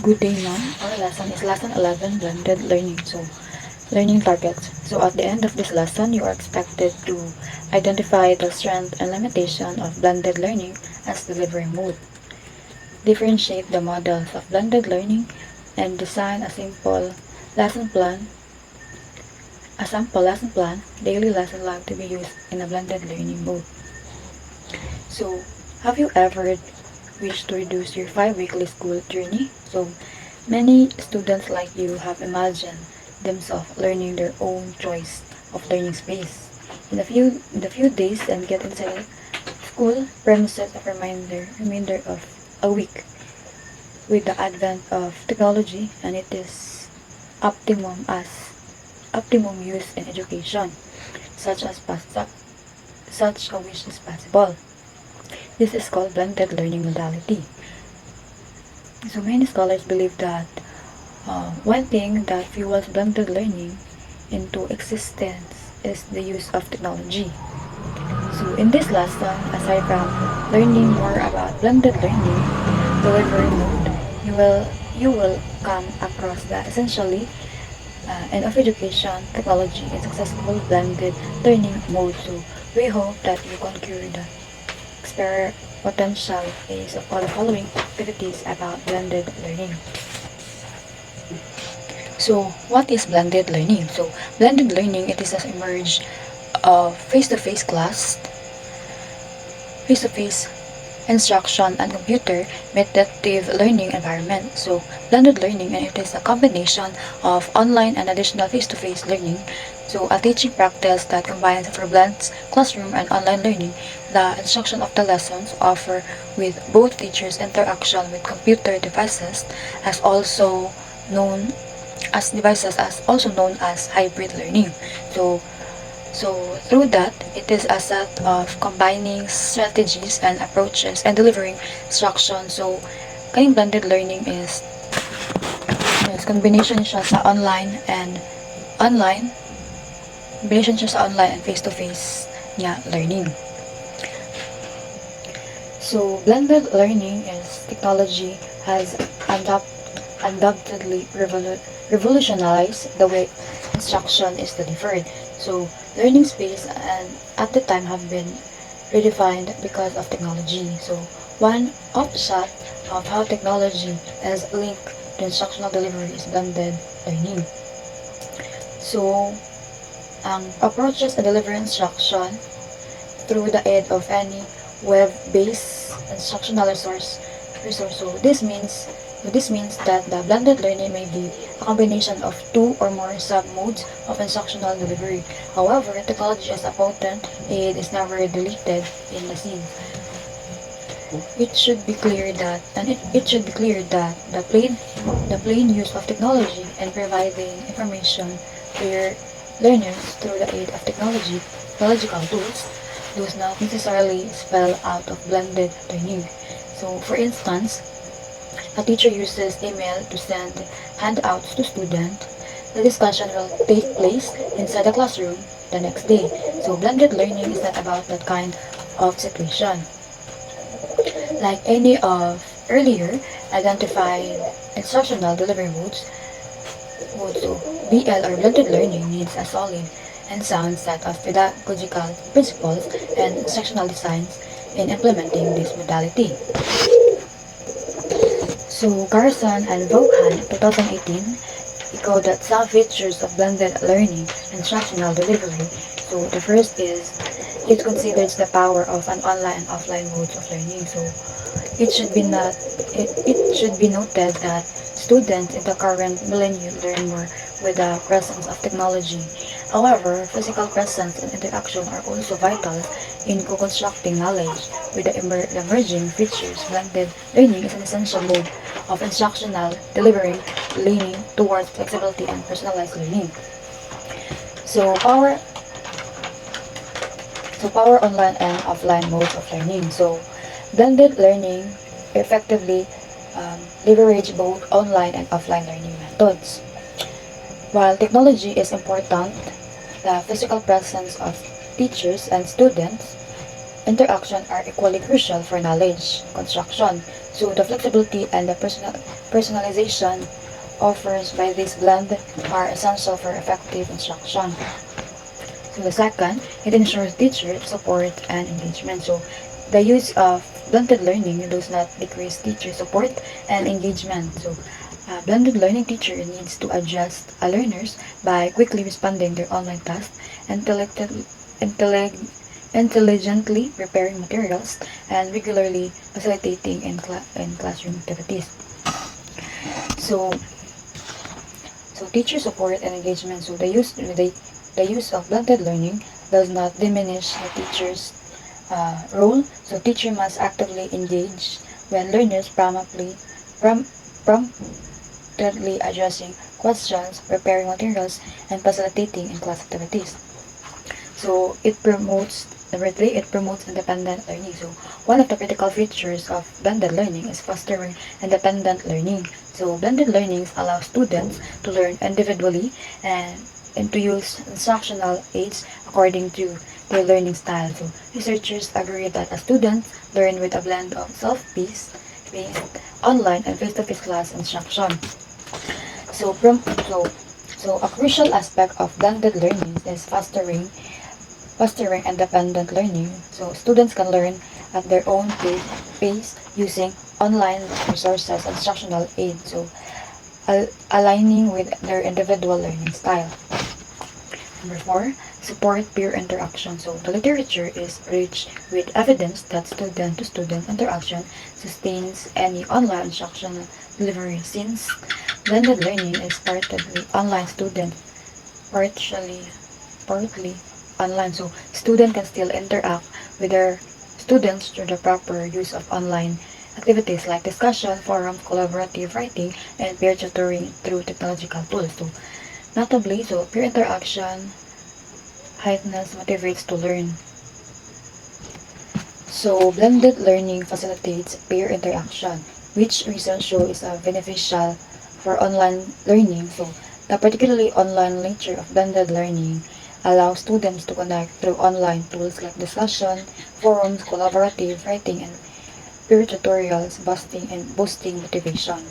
Good day, ma'am. Our lesson is lesson 11, blended learning. So, learning targets. So, at the end of this lesson, you are expected to identify the strength and limitation of blended learning as delivery mode, differentiate the models of blended learning, and design lesson plan, a sample lesson plan, daily lesson log to be used in a blended learning mode. So, have you ever wished to reduce your 5 weekly school journey? So, many students like you have imagined themselves learning their own choice of learning space in the few days and get inside school premises of remainder of a week with the advent of technology, and it is optimum as optimum use in education such as such a wish is possible. This is called blended learning modality. So many scholars believe that one thing that fuels blended learning into existence is the use of technology. So in this lesson, aside from learning more about blended learning delivery mode, you will come across the essentially end of education technology in successful blended learning mode. So we hope that you conquer the potential phase of all the following activities about blended learning. So, what is blended learning? So, blended learning, it is an emerge of face-to-face class, face-to-face instruction, and computer meditative learning environment. So, blended learning, and it is a combination of online and additional face-to-face learning. So, a teaching practice that combines or blends classroom and online learning. The instruction of the lessons offer with both teachers' interaction with computer devices as also known as hybrid learning. So, so through that, it is a set of combining strategies and approaches and delivering instruction. So, kayong blended learning is combination siya sa online, combination siya sa online and face-to-face niya learning. So, blended learning is technology has undoubtedly revolutionized the way instruction is delivered. So, learning space and at the time have been redefined because of technology. So, one offset of how technology is linked to instructional delivery is blended learning. So, ang approaches and delivery instruction through the aid of any web-based instructional resource. So this means that the blended learning may be a combination of two or more sub-modes of instructional delivery. However, technology as a potent aid is never deleted in the scene. It should be clear that the plain use of technology and providing information to your learners through the aid of technological tools does not necessarily spell out of blended learning. So, for instance, a teacher uses email to send handouts to students. The discussion will take place inside the classroom the next day. So, blended learning is not about that kind of situation. Like any of earlier identified instructional delivery modes, so BL or blended learning needs a solid and sound set of pedagogical principles and instructional designs in implementing this modality. So, Garrison and Vaughan, 2018, echoed that some features of blended learning and instructional delivery. So, the first is it considers the power of an online and offline modes of learning. So, it should be noted that students in the current millennium learn more with the presence of technology. However, physical presence and interaction are also vital in co-constructing knowledge. With the emerging features, blended learning is an essential mode of instructional delivery, leaning towards flexibility and personalized learning. So power online and offline modes of learning. So blended learning effectively leverage both online and offline learning methods. While technology is important, the physical presence of teachers and students interaction are equally crucial for knowledge construction. So the flexibility and the personalization offers by this blend are essential for effective instruction. So the second, it ensures teacher support and engagement. So the use of blended learning does not decrease teacher support and engagement. So blended learning teacher needs to adjust learners by quickly responding their online tasks, intelligently, intelligently preparing materials, and regularly facilitating in classroom activities. So teacher support and engagement. So the use of blended learning does not diminish the teacher's role. So teacher must actively engage when learners prom, promptly addressing questions, preparing materials, and facilitating in class activities. So it promotes independent learning. So one of the critical features of blended learning is fostering independent learning. So blended learning allows students to learn individually and to use instructional aids according to their learning style. So researchers agree that a student learn with a blend of self-paced, online and face-to-face class instruction. So, a crucial aspect of blended learning is fostering independent learning. So students can learn at their own pace using online resources, instructional aids, so aligning with their individual learning style. Number four, support peer interaction. So the literature is rich with evidence that student-to-student interaction sustains any online instructional delivery since blended learning is partially partly online. So students can still interact with their students through the proper use of online activities like discussion, forum, collaborative writing, and peer tutoring through technological tools. So notably, so peer interaction heightens motivates to learn. So blended learning facilitates peer interaction, which research shows is beneficial for online learning. So the particularly online nature of blended learning allows students to connect through online tools like discussion, forums, collaborative writing, and peer tutorials, boosting motivation.